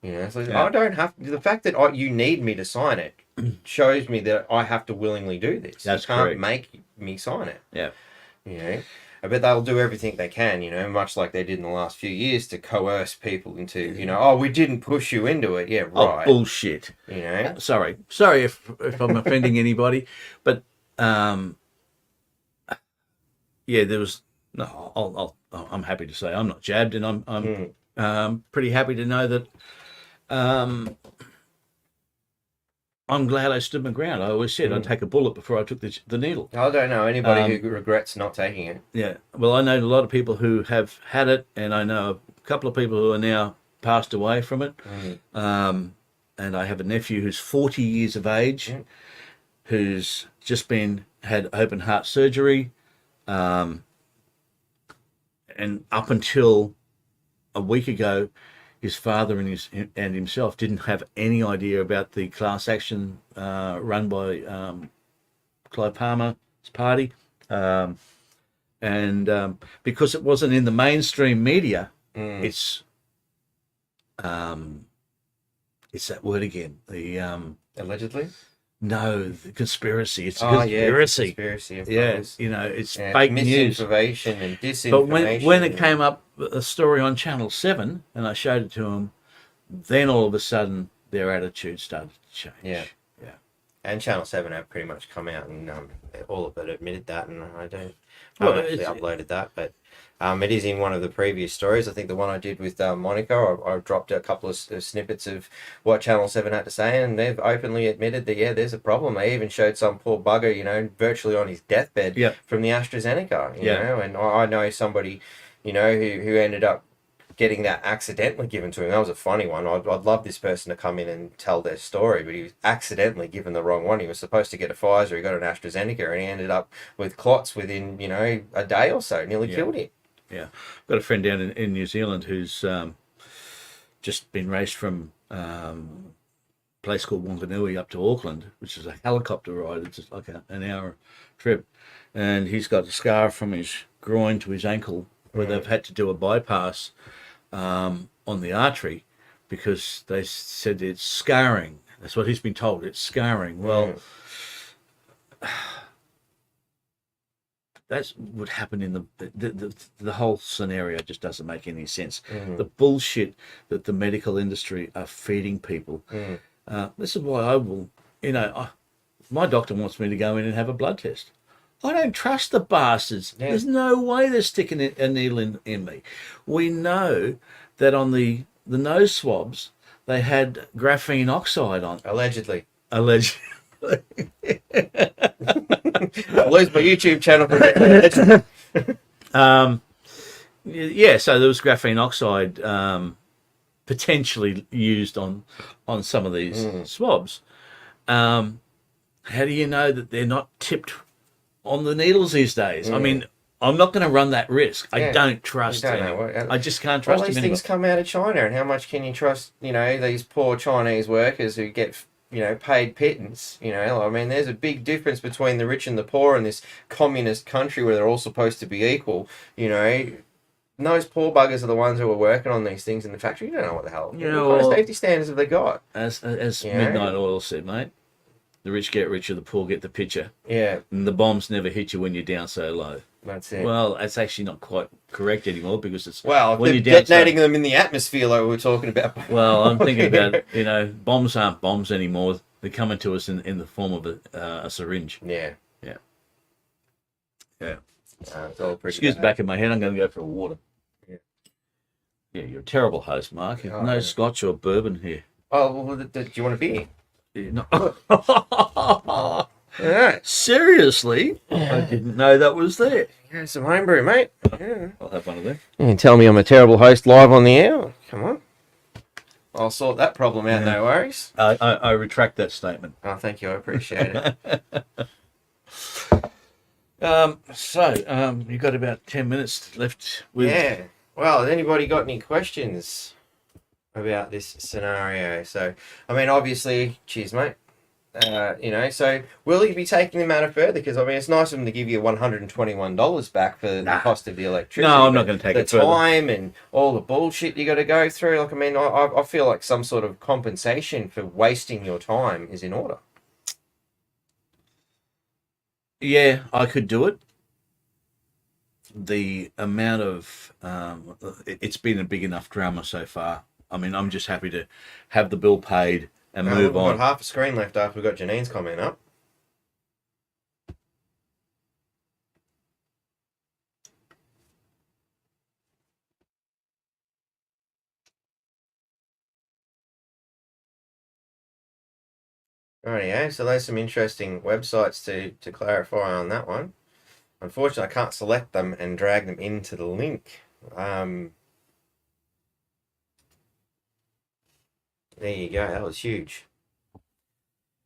You know, so I don't have to, the fact that you need me to sign it shows me that I have to willingly do this. That's you can't correct. make me sign it. Yeah. You know, I bet they'll do everything they can, you know, much like they did in the last few years to coerce people into, you know, oh, we didn't push you into it. Yeah, right. Oh, bullshit. You know? Sorry if I'm offending anybody, but yeah, there was no. I'm happy to say I'm not jabbed, and I'm pretty happy to know that. I'm glad I stood my ground. I always said I'd take a bullet before I took the needle. I don't know anybody who regrets not taking it. Yeah. Well, I know a lot of people who have had it, and I know a couple of people who are now passed away from it. And I have a nephew who's 40 years of age, who's just had open heart surgery, and up until a week ago, his father and himself didn't have any idea about the class action run by Clive Palmer's party, and because it wasn't in the mainstream media, it's that word again. The Allegedly? no, the conspiracy. It's a Oh, yeah, conspiracy. conspiracy. Of Yeah, course. you know, it's Yeah, fake news. misinformation and disinformation. But when it came up, a story on Channel 7, and I showed it to them, then all of a sudden their attitude started to change. Yeah. Yeah. And Channel 7 have pretty much come out and all of it admitted that, and I haven't actually uploaded that, but it is in one of the previous stories. I think the one I did with Monica, I dropped a couple of snippets of what Channel 7 had to say, and they've openly admitted that, yeah, there's a problem. They even showed some poor bugger, you know, virtually on his deathbed from the AstraZeneca, you know, and I know somebody, you know, who ended up getting that accidentally given to him. That was a funny one. I'd love this person to come in and tell their story, but he was accidentally given the wrong one. He was supposed to get a Pfizer, he got an AstraZeneca, and he ended up with clots within, you know, a day or so. Nearly killed him. Yeah. I've got a friend down in New Zealand who's just been raced from place called Wanganui up to Auckland, which is a helicopter ride. It's just like an hour trip. And he's got a scar from his groin to his ankle where they've had to do a bypass on the artery because they said it's scarring. That's what he's been told. It's scarring. Well, that's what happened in the whole scenario just doesn't make any sense. The bullshit that the medical industry are feeding people. This is why I will, my doctor wants me to go in and have a blood test. I don't trust the bastards. Yeah. There's no way they're sticking a needle in me. We know that on the nose swabs, they had graphene oxide on. Allegedly. Allegedly. I'll lose my YouTube channel for yeah, so there was graphene oxide potentially used on some of these swabs. How do you know that they're not tipped on the needles these days? I mean, I'm not going to run that risk. I don't trust them. I just can't trust them anymore. All these things come out of China, and how much can you trust, these poor Chinese workers who get, paid pittance? I mean, there's a big difference between the rich and the poor in this communist country where they're all supposed to be equal, And those poor buggers are the ones who are working on these things in the factory. You don't know what the hell. What kind of safety standards have they got? As Midnight Oil said, mate, the rich get richer, the poor get the picture. Yeah. And the bombs never hit you when you're down so low. That's it. Well, that's actually not quite correct anymore because it's... Well, when you're detonating them in the atmosphere like we were talking about. Well, I'm thinking about, bombs aren't bombs anymore. They're coming to us in the form of a syringe. Yeah. Yeah. Yeah. It's all pretty Excuse the back of my head. I'm going to go for a water. Yeah, you're a terrible host, Mark. No scotch or bourbon here. Oh, well, do you want a beer? No. Seriously? I didn't know that was there. Yeah, some homebrew, mate. Yeah. I'll have one of them. You can tell me I'm a terrible host live on the air. Come on. I'll sort that problem out, no worries. I retract that statement. Oh, thank you. I appreciate it. You've got about 10 minutes left. Yeah. Well, has anybody got any questions about this scenario? So, I mean, obviously, cheers, mate. So will you be taking the matter further? Because, I mean, it's nice of them to give you $121 back for the cost of the electricity. No, I'm not going to take it further. The time and all the bullshit you got to go through. Like, I mean, I feel like some sort of compensation for wasting your time is in order. Yeah, I could do it. The amount of it's been a big enough drama so far. I mean, I'm just happy to have the bill paid and move on. We've got half a screen left after we've got Janine's comment up. Rightio, so there's some interesting websites to clarify on that one. Unfortunately, I can't select them and drag them into the link. There you go. That was huge.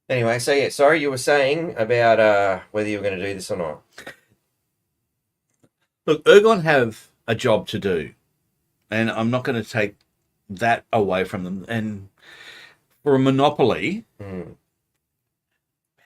Anyway, so yeah, sorry, you were saying about whether you were going to do this or not. Look, Ergon have a job to do, and I'm not going to take that away from them. And for a monopoly,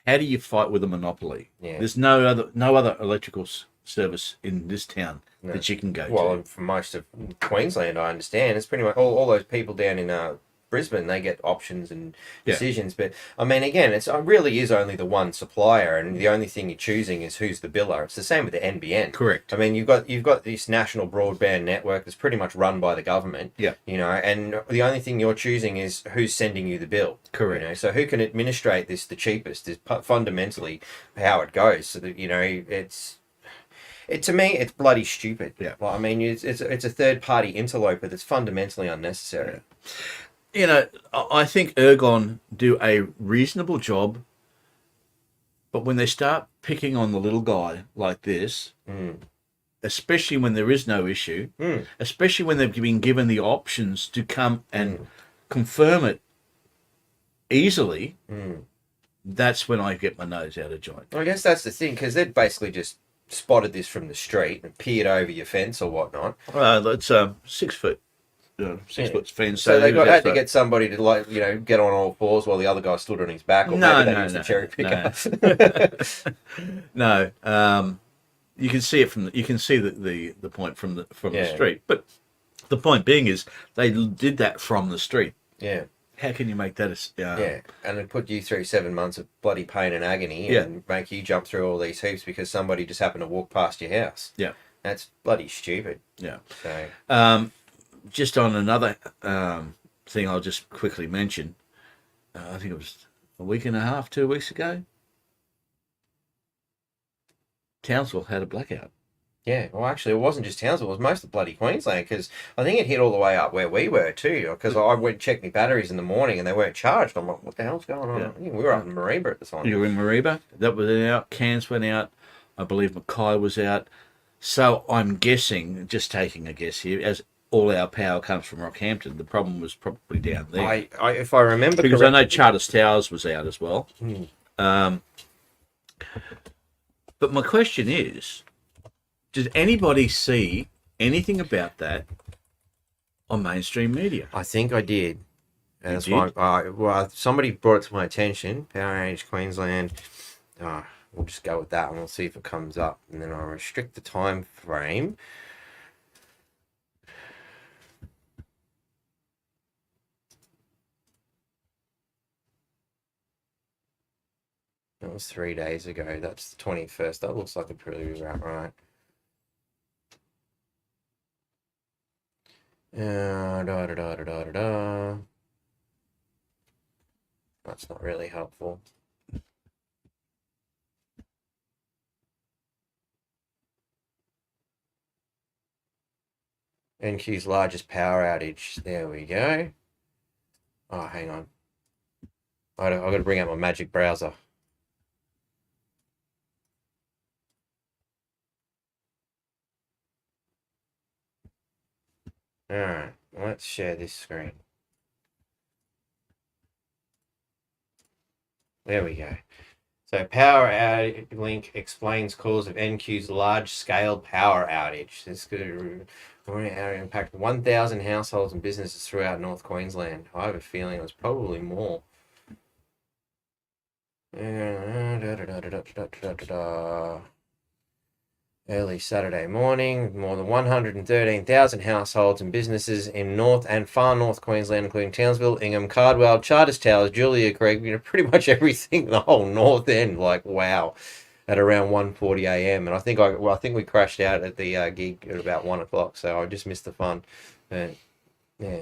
how do you fight with a monopoly? Yeah. There's no other electrical service in this town that you can go to. Well, for most of Queensland, I understand. It's pretty much all those people down in Brisbane, they get options and decisions. But, I mean, again, it really is only the one supplier, and the only thing you're choosing is who's the biller. It's the same with the NBN. Correct. I mean, you've got this national broadband network that's pretty much run by the government. Yeah. And the only thing you're choosing is who's sending you the bill. Correct. So who can administrate this the cheapest is fundamentally how it goes. So that, to me, it's bloody stupid. Yeah. Well, I mean, it's a third-party interloper that's fundamentally unnecessary. I think Ergon do a reasonable job, but when they start picking on the little guy like this, especially when there is no issue, especially when they've been given the options to come and confirm it easily, that's when I get my nose out of joint. I guess that's the thing, because they've basically just spotted this from the street and peered over your fence or whatnot. That's 6 foot. 6 foot fence. So they had to so- get somebody to get on all fours while the other guy stood on his back, or No, maybe they no, used a no, cherry picker. No. You can see it from you can see the point from the street. But the point being is they did that from the street. Yeah. How can you make that And it put you through 7 months of bloody pain and agony, and make you jump through all these hoops because somebody just happened to walk past your house. Yeah. That's bloody stupid. Yeah. So just on another thing, I'll just quickly mention. I think it was a week and a half, 2 weeks ago. Townsville had a blackout. yeah, well, actually, it wasn't just Townsville; it was most of bloody Queensland, because I think it hit all the way up where we were too. Because I went check my batteries in the morning and they weren't charged. I'm like, what the hell's going on? Yeah. We were up in Mareeba at the time. You were in Mareeba. That was out. Cairns went out. I believe Mackay was out. So I'm guessing, just taking a guess here, as all our power comes from Rockhampton, the problem was probably down there. If I remember Because correctly, I know Charters Towers was out as well. But my question is, does anybody see anything about that on mainstream media? I think I did. And You that's did? why, well, somebody brought it to my attention. Power Age Queensland. We'll just go with that and we'll see if it comes up. And then I'll restrict the time frame. That was 3 days ago. That's the 21st. That looks like a pretty about right. That's not really helpful. NQ's largest power outage. There we go. Oh, hang on. I've got to bring out my magic browser. Alright, let's share this screen. There we go. So Power Link explains cause of NQ's large-scale power outage. This could impact 1,000 households and businesses throughout North Queensland. I have a feeling it was probably more. Early Saturday morning, more than 113,000 households and businesses in North and Far North Queensland, including Townsville, Ingham, Cardwell, Charters Towers, Julia Creek, pretty much everything in the whole North End. Like, wow, at around 1:40 a.m. And I think we crashed out at the gig at about 1 o'clock, so I just missed the fun. But yeah.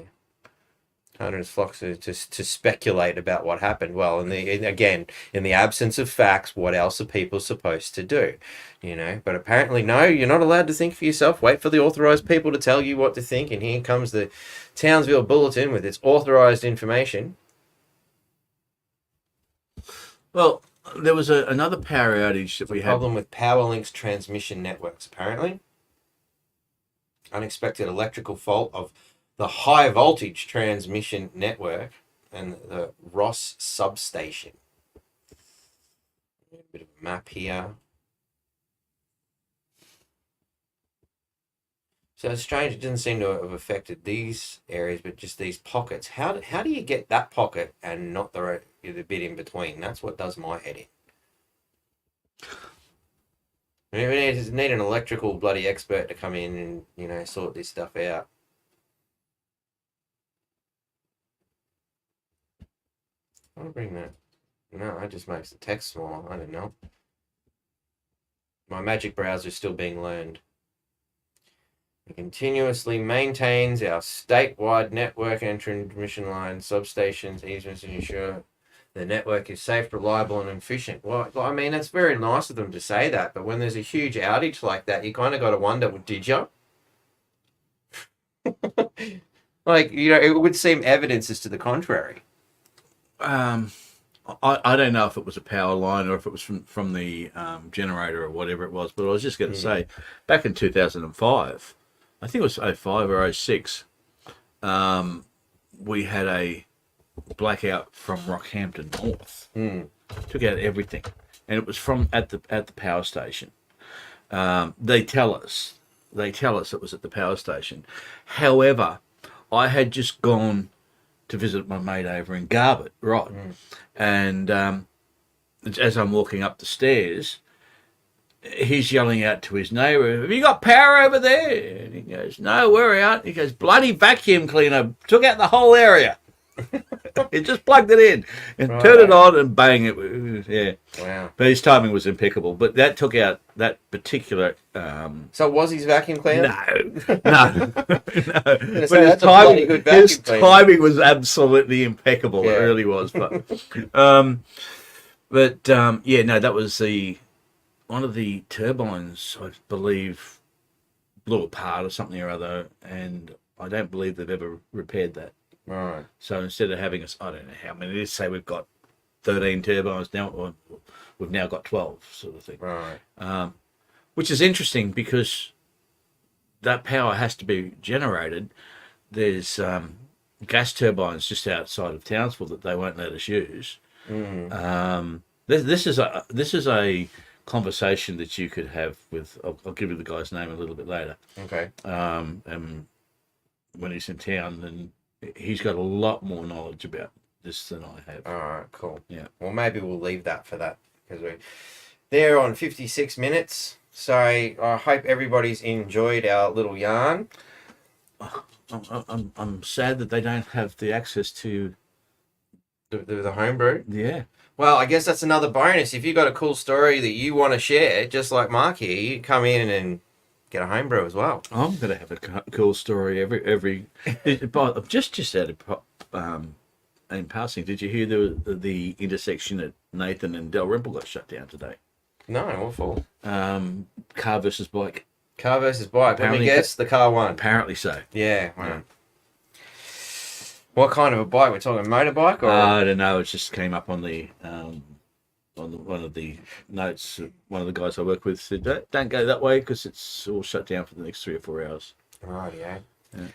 Hundreds flocks to speculate about what happened. Well, in the absence of facts, what else are people supposed to do? But apparently, no, you're not allowed to think for yourself. Wait for the authorised people to tell you what to think. And here comes the Townsville Bulletin with its authorised information. Well, there was another power outage that we had. Problem with Powerlink's transmission networks, apparently. Unexpected electrical fault of the high voltage transmission network and the Ross substation. A bit of a map here. So it's strange, it doesn't seem to have affected these areas, but just these pockets. How do you get that pocket and not the bit in between? That's what does my head in. I mean, we need an electrical bloody expert to come in and, sort this stuff out. I'll bring that. No, that just makes the text smaller. I don't know. My magic browser is still being learned. It continuously maintains our statewide network and transmission lines, substations, easements, and ensure the network is safe, reliable, and efficient. Well, I mean, it's very nice of them to say that, but when there's a huge outage like that, you kind of got to wonder, did you? It would seem evidence as to the contrary. I don't know if it was a power line or if it was from the generator or whatever it was, but I was just going to say, back in 2005, I think it was 05 or 06, we had a blackout from Rockhampton North. Took out everything, and it was from at the power station. They tell us it was at the power station. However, I had just gone to visit my mate over in Garbutt, right? And as I'm walking up the stairs, he's yelling out to his neighbour, "Have you got power over there?" And he goes, "No, we're out." He goes, "Bloody vacuum cleaner took out the whole area." He just plugged it in and turned it on, and bang, it was, yeah. Wow. But his timing was impeccable. But that took out that particular. So was his vacuum cleaner? No. But That's a bloody good vacuum his cleaner. timing was absolutely impeccable. Yeah. It really was. But, yeah, no, that was one of the turbines, I believe, blew apart or something or other, and I don't believe they've ever repaired that. Right. So instead of having I don't know how many it is, say we've got 13 turbines now, or we've now got 12, sort of thing. Right. Which is interesting because that power has to be generated. There's gas turbines just outside of Townsville that they won't let us use. This is a conversation that you could have with. I'll give you the guy's name a little bit later. Okay. And when he's in town, then he's got a lot more knowledge about this than I have. All right. Cool. Yeah. Well, maybe we'll leave that for that because they're on 56 minutes. So I hope everybody's enjoyed our little yarn. I'm sad that they don't have the access to. The homebrew. Yeah. Well, I guess that's another bonus. If you've got a cool story that you want to share, just like Mark here, you come in and get a homebrew as well. I'm going to have a cool story every. But just out of in passing, did you hear the intersection at Nathan and Dalrymple got shut down today? No, what for? Car versus bike. Car versus bike. Let me Apparently- guess, the car won. Apparently so. Yeah. Wow. Yeah. What kind of a bike? We're talking motorbike or? I don't know. It just came up on the one of the notes. One of the guys I work with said, "Don't go that way because it's all shut down for the next 3 or 4 hours." Right, yeah. Yeah.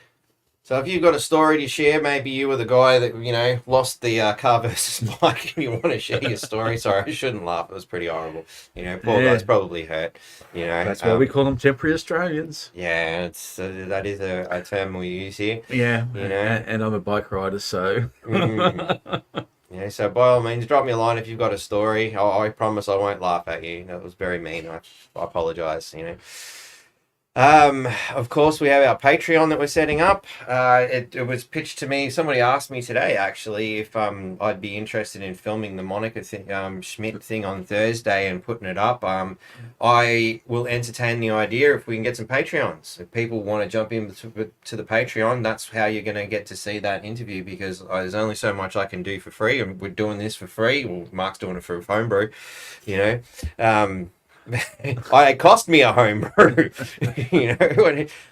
So if you've got a story to share, maybe you were the guy that, lost the car versus bike and you want to share your story. Sorry, I shouldn't laugh. It was pretty horrible. Poor Yeah. guy's probably hurt. That's why we call them temporary Australians. Yeah, that is a term we use here. Yeah, You know. and I'm a bike rider, so Yeah, so by all means, drop me a line if you've got a story. I promise I won't laugh at you. That was very mean. I apologise, Of course, we have our Patreon that we're setting up. It was pitched to me. Somebody asked me today, actually, if I'd be interested in filming the Monica Schmidt thing on Thursday and putting it up. I will entertain the idea if we can get some Patreons. If people want to jump in to the Patreon, that's how you're going to get to see that interview because there's only so much I can do for free, and we're doing this for free. Well, Mark's doing it for homebrew, It cost me a homebrew,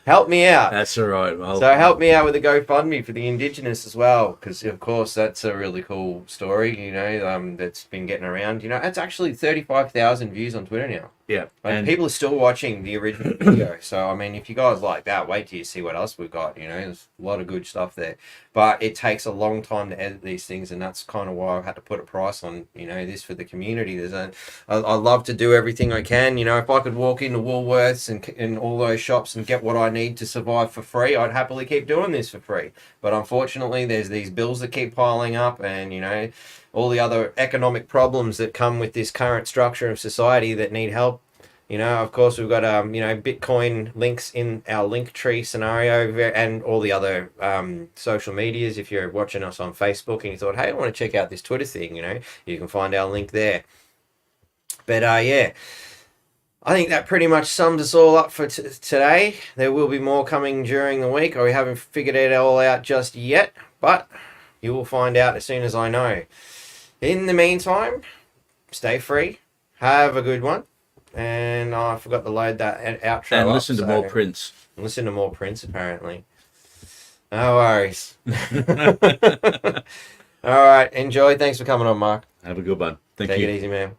help me out. that's all right. So help me out with the GoFundMe for the Indigenous as well, because of course that's a really cool story, that's been getting around. It's actually 35,000 views on Twitter now. Yeah, And people are still watching the original video. So, I mean, if you guys like that, wait till you see what else we've got. There's a lot of good stuff there. But it takes a long time to edit these things, and that's kind of why I've had to put a price on, this for the community. I love to do everything I can. If I could walk into Woolworths and all those shops and get what I need to survive for free, I'd happily keep doing this for free. But unfortunately, there's these bills that keep piling up and, all the other economic problems that come with this current structure of society that need help. Of course, we've got, Bitcoin links in our Linktree scenario and all the other social medias. If you're watching us on Facebook and you thought, hey, I want to check out this Twitter thing, you can find our link there. But, yeah, I think that pretty much sums us all up for today. There will be more coming during the week. We haven't figured it all out just yet, but you will find out as soon as I know. In the meantime, stay free. Have a good one. And I forgot to load that outro and up, listen to more Prince. Listen to more Prince, apparently. No worries. All right. Enjoy. Thanks for coming on, Mark. Have a good one. Thank Take you. it easy, man.